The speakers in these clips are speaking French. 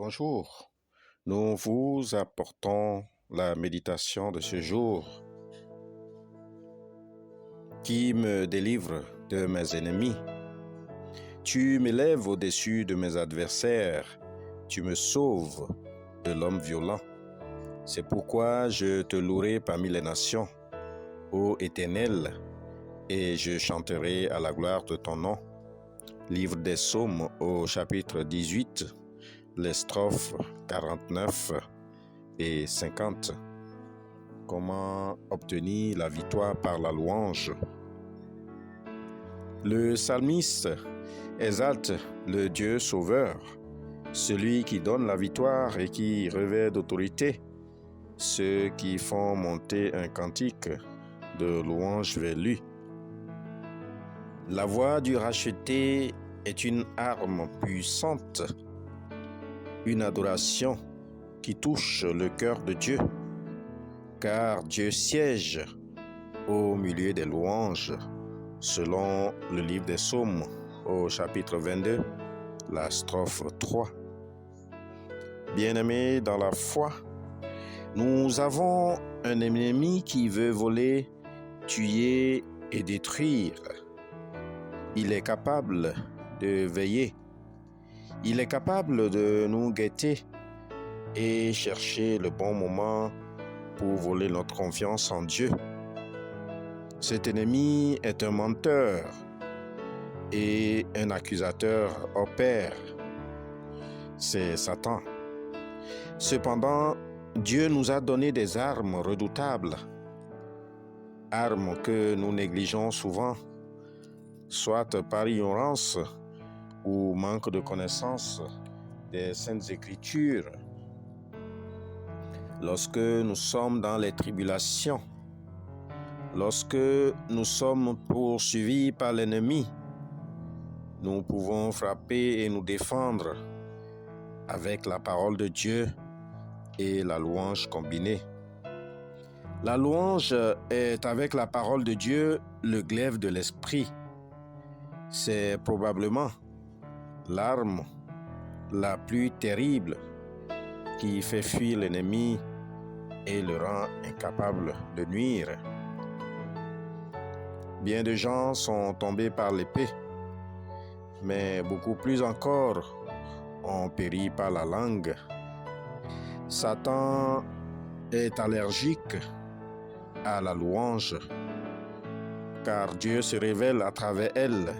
Bonjour, nous vous apportons la méditation de ce jour qui me délivre de mes ennemis. Tu m'élèves au-dessus de mes adversaires, tu me sauves de l'homme violent. C'est pourquoi je te louerai parmi les nations, ô Éternel, et je chanterai à la gloire de ton nom. Livre des Psaumes au chapitre 18, les strophes 49 et 50. Comment obtenir la victoire par la louange? Le psalmiste exalte le Dieu sauveur, celui qui donne la victoire et qui revêt d'autorité, ceux qui font monter un cantique de louange vers lui. La voix du racheté est une arme puissante, une adoration qui touche le cœur de Dieu, car Dieu siège au milieu des louanges, selon le livre des Psaumes au chapitre 22, la strophe 3. Bien-aimés dans la foi, nous avons un ennemi qui veut voler, tuer et détruire. Il est capable de veiller. Il est capable de nous guetter et chercher le bon moment pour voler notre confiance en Dieu. Cet ennemi est un menteur et un accusateur hors pair. C'est Satan. Cependant, Dieu nous a donné des armes redoutables, armes que nous négligeons souvent, soit par ignorance ou manque de connaissance des Saintes Écritures. Lorsque nous sommes dans les tribulations, lorsque nous sommes poursuivis par l'ennemi, nous pouvons frapper et nous défendre avec la parole de Dieu et la louange combinée. La louange est, avec la parole de Dieu, le glaive de l'esprit. C'est probablement l'arme la plus terrible qui fait fuir l'ennemi et le rend incapable de nuire. Bien de gens sont tombés par l'épée, mais beaucoup plus encore ont péri par la langue. Satan est allergique à la louange, car Dieu se révèle à travers elle.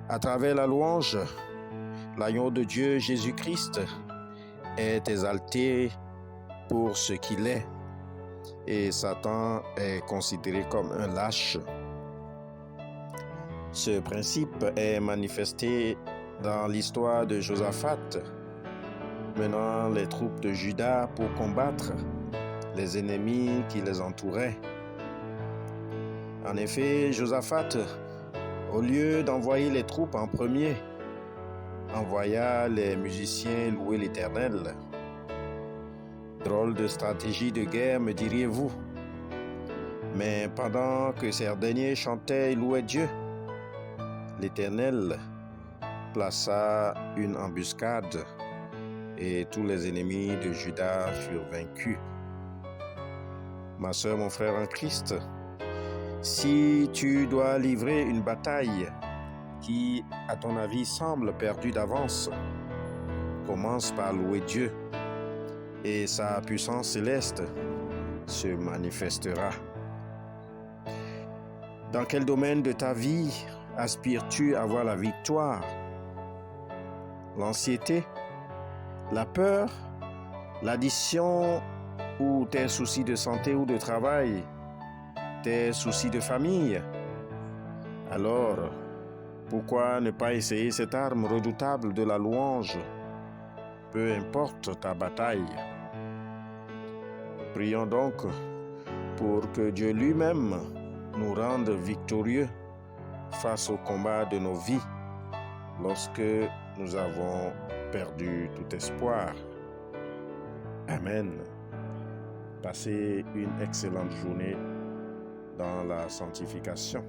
À travers la louange, l'agneau de Dieu, Jésus-Christ, est exalté pour ce qu'il est, et Satan est considéré comme un lâche. Ce principe est manifesté dans l'histoire de Josaphat, menant les troupes de Juda pour combattre les ennemis qui les entouraient. En effet, Josaphat, au lieu d'envoyer les troupes en premier, envoya les musiciens louer l'Éternel. Drôle de stratégie de guerre, me diriez-vous. Mais pendant que ces derniers chantaient et louaient Dieu, l'Éternel plaça une embuscade et tous les ennemis de Juda furent vaincus. Ma sœur, mon frère en Christ, si tu dois livrer une bataille qui, à ton avis, semble perdue d'avance, commence par louer Dieu et sa puissance céleste se manifestera. Dans quel domaine de ta vie aspires-tu à avoir la victoire? L'anxiété, la peur, l'addiction ou tes soucis de santé ou de travail, tes soucis de famille? Alors, pourquoi ne pas essayer cette arme redoutable de la louange, peu importe ta bataille? Prions donc pour que Dieu lui-même nous rende victorieux face au combat de nos vies lorsque nous avons perdu tout espoir. Amen. Passez une excellente journée dans la sanctification.